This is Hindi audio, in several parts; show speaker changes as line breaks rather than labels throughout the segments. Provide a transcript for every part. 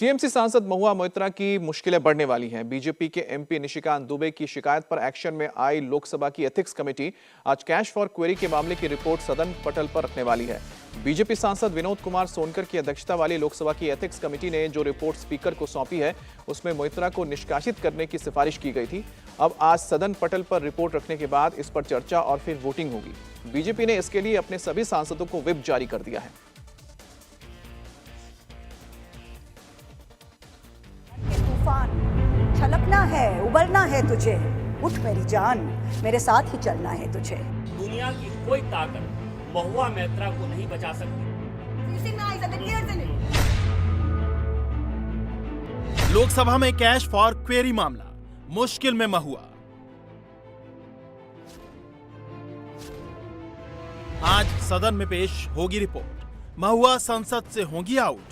टीएमसी सांसद महुआ मोइत्रा की मुश्किलें बढ़ने वाली हैं। बीजेपी के एमपी निशिकांत दुबे की शिकायत पर एक्शन में आई लोकसभा की एथिक्स कमेटी आज कैश फॉर क्वेरी के मामले की रिपोर्ट सदन पटल पर रखने वाली है। बीजेपी सांसद विनोद कुमार सोनकर की अध्यक्षता वाली लोकसभा की एथिक्स कमेटी ने जो रिपोर्ट स्पीकर को सौंपी है उसमें मोइत्रा को निष्कासित करने की सिफारिश की गई थी। अब आज सदन पटल पर रिपोर्ट रखने के बाद इस पर चर्चा और फिर वोटिंग होगी। बीजेपी ने इसके लिए अपने सभी सांसदों को व्हिप जारी कर दिया है।
तूफान छलकना है, उबलना है तुझे, उठ मेरी जान, मेरे साथ ही चलना है तुझे।
दुनिया की कोई ताकत महुआ मोइत्रा को नहीं बचा सकती।
लोकसभा में कैश फॉर क्वेरी मामला, मुश्किल में महुआ। आज सदन में पेश होगी रिपोर्ट, महुआ संसद से होंगी आउट।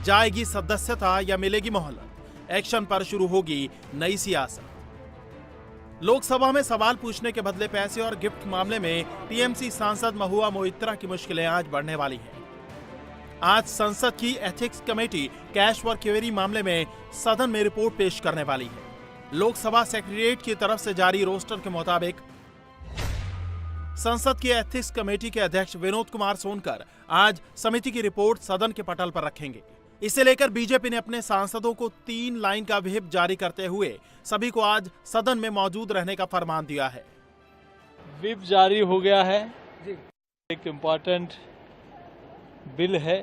जाएगी सदस्यता या मिलेगी मोहलत, एक्शन पर शुरू होगी नई सियासत। लोकसभा में सवाल पूछने के बदले पैसे और गिफ्ट मामले में टीएमसी सांसद महुआ मोइत्रा की मुश्किलें आज बढ़ने वाली हैं। आज संसद की ethics committee cash for query मामले में सदन में रिपोर्ट पेश करने वाली है। लोकसभा सेक्रेटेरिएट की तरफ से जारी रोस्टर के मुताबिक संसद की एथिक्स कमेटी के अध्यक्ष विनोद कुमार सोनकर आज समिति की रिपोर्ट सदन के पटल पर रखेंगे। इसे लेकर बीजेपी ने अपने सांसदों को 3 लाइन का व्हिप जारी करते हुए सभी को आज सदन में मौजूद रहने का फरमान दिया है।
व्हिप जारी हो गया है। एक इम्पॉर्टेंट बिल है,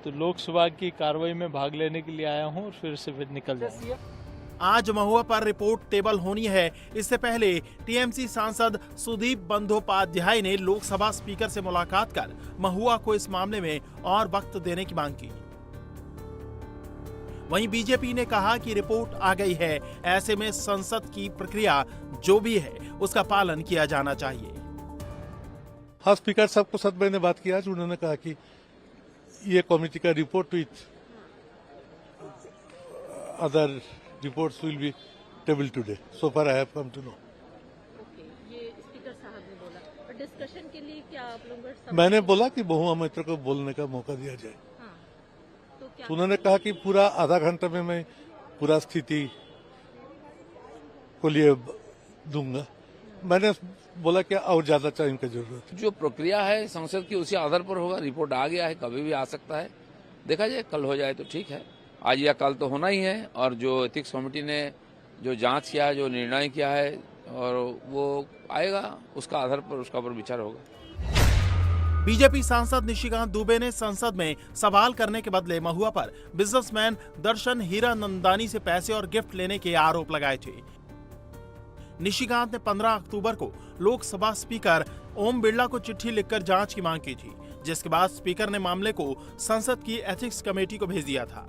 तो लोकसभा की कार्रवाई में भाग लेने के लिए आया हूं और फिर से निकल जाऊंगा।
आज महुआ पर रिपोर्ट टेबल होनी है। इससे पहले टीएमसी सांसद सुदीप बंदोपाध्याय ने लोकसभा स्पीकर से मुलाकात कर महुआ को इस मामले में और वक्त देने की मांग की। वहीं बीजेपी ने कहा कि रिपोर्ट आ गई है, ऐसे में संसद की प्रक्रिया जो भी है उसका पालन किया जाना चाहिए।
हाँ, स्पीकर साहब को साथ मैंने बात किया, उन्होंने कहा कि ये कमेटी का report with other reports will be table today, so far I have come to know.
ये स्पीकर साहब ने बोला, और डिस्कशन के लिए क्या आप लोग?
मैंने बोला कि महुआ मोइत्रा को बोलने का मौका दिया जाए।
हाँ, तो
उन्होंने कहा कि पूरा आधा घंटा में मैं पूरा स्थिति को लिए दूंगा। मैंने बोला कि और ज्यादा टाइम की जरूरत है।
जो प्रक्रिया है संसद की उसी आधार पर होगा। रिपोर्ट आ गया है, कभी भी आ सकता है, देखा जाए, कल हो जाए तो ठीक है, आज या कल तो होना ही है। और जो एथिक्स कमेटी ने जो जांच किया है, जो निर्णय किया है, और वो आएगा, उसका आधार पर उसका पर विचार होगा।
बीजेपी सांसद निशिकांत दुबे ने संसद में सवाल करने के बदले महुआ पर बिजनेसमैन दर्शन हीरानंदानी से पैसे और गिफ्ट लेने के आरोप लगाए थे। निशिकांत ने 15 अक्टूबर को लोकसभा स्पीकर ओम बिरला को चिट्ठी लिखकर जांच की मांग की थी, जिसके बाद स्पीकर ने मामले को संसद की एथिक्स कमेटी को भेज दिया था।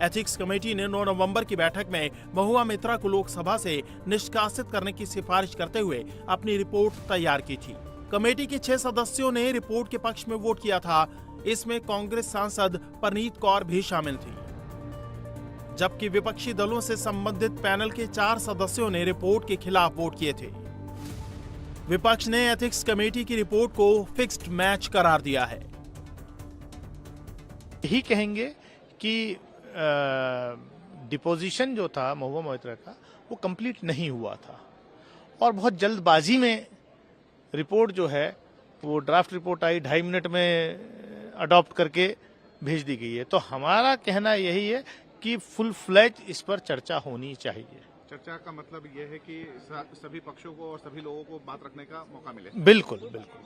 एथिक्स कमेटी ने 9 नवंबर की बैठक में महुआ मोइत्रा को लोकसभा से निष्कासित करने की सिफारिश करते हुए अपनी रिपोर्ट तैयार की थी। कमेटी के 6 सदस्यों ने रिपोर्ट के पक्ष में वोट किया था। इसमें कांग्रेस सांसद परनीत कौर भी शामिल थी, जबकि विपक्षी दलों से संबंधित पैनल के 4 सदस्यों ने रिपोर्ट के खिलाफ वोट किए थे। विपक्ष ने एथिक्स कमेटी की रिपोर्ट को फिक्स्ड मैच करार दिया है।
यही कहेंगे कि डिपोजिशन जो था महुआ मोइत्रा का, वो कंप्लीट नहीं हुआ था और बहुत जल्दबाजी में रिपोर्ट जो है वो ड्राफ्ट रिपोर्ट आई, 2.5 मिनट में अडॉप्ट करके भेज दी गई है। तो हमारा कहना यही है कि फुल फ्लैज इस पर चर्चा होनी चाहिए।
चर्चा का मतलब ये है कि सभी पक्षों को और सभी लोगों को बात रखने का मौका मिले।
बिल्कुल बिल्कुल।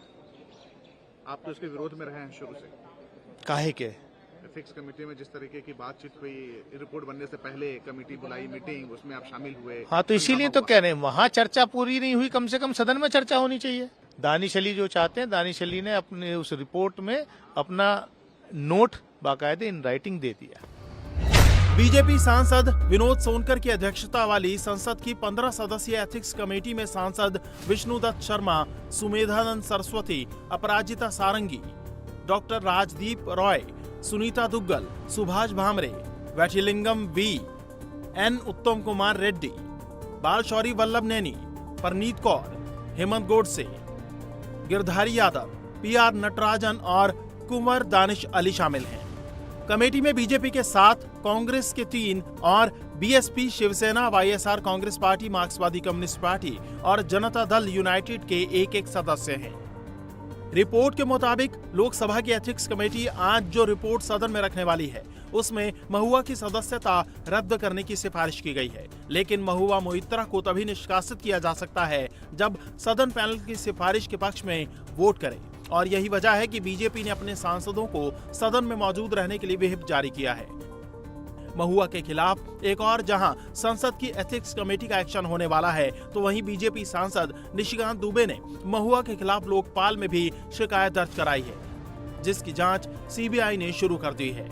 आप तो इसके विरोध में रहे हैं शुरू से।
काहे के?
एथिक्स कमेटी में जिस तरीके की बातचीत हुई, रिपोर्ट बनने से पहले कमेटी बुलाई मीटिंग, उसमें आप शामिल हुए।
हाँ, तो इसीलिए तो कह रहे हैं वहाँ चर्चा पूरी नहीं हुई, कम से कम सदन में चर्चा होनी चाहिए। दानिश अली जो चाहते हैं, दानिश अली ने अपने उस रिपोर्ट में अपना नोट बाकायदे इन राइटिंग दे दिया।
बीजेपी सांसद विनोद सोनकर की अध्यक्षता वाली संसद की 15 सदस्यीय एथिक्स कमेटी में सांसद Vishnudutt Sharma, Sumedhanand Saraswati, Aparajita Sarangi, doctor Rajdeep Roy, Sunita Duggal, Subhash Bhamre, Vaithilingam V, N Uttam Kumar Reddy, Balashowry Vallabhaneni, Preneet Kaur, Hemant Godse, Girdhari Yadav, P R Natarajan और कुंवर दानिश अली शामिल हैं। कमेटी में बीजेपी के 7, कांग्रेस के 3 और BSP, Shiv Sena, YSR, Congress party, मार्क्सवादी कम्युनिस्ट पार्टी और जनता दल यूनाइटेड के 1-1 सदस्य हैं। रिपोर्ट के मुताबिक लोकसभा की एथिक्स कमेटी आज जो रिपोर्ट सदन में रखने वाली है उसमें महुआ की सदस्यता रद्द करने की सिफारिश की गई है, लेकिन महुआ मोइत्रा को तभी निष्कासित किया जा सकता है जब सदन पैनल की सिफारिश के पक्ष में वोट करे, और यही वजह है कि बीजेपी ने अपने सांसदों को सदन में मौजूद रहने के लिए व्हिप जारी किया है। महुआ के खिलाफ एक और जहां संसद की एथिक्स कमेटी का एक्शन होने वाला है, तो वहीं बीजेपी सांसद निशिकांत दुबे ने महुआ के खिलाफ लोकपाल में भी शिकायत दर्ज कराई है, जिसकी जांच सीबीआई ने शुरू कर दी है।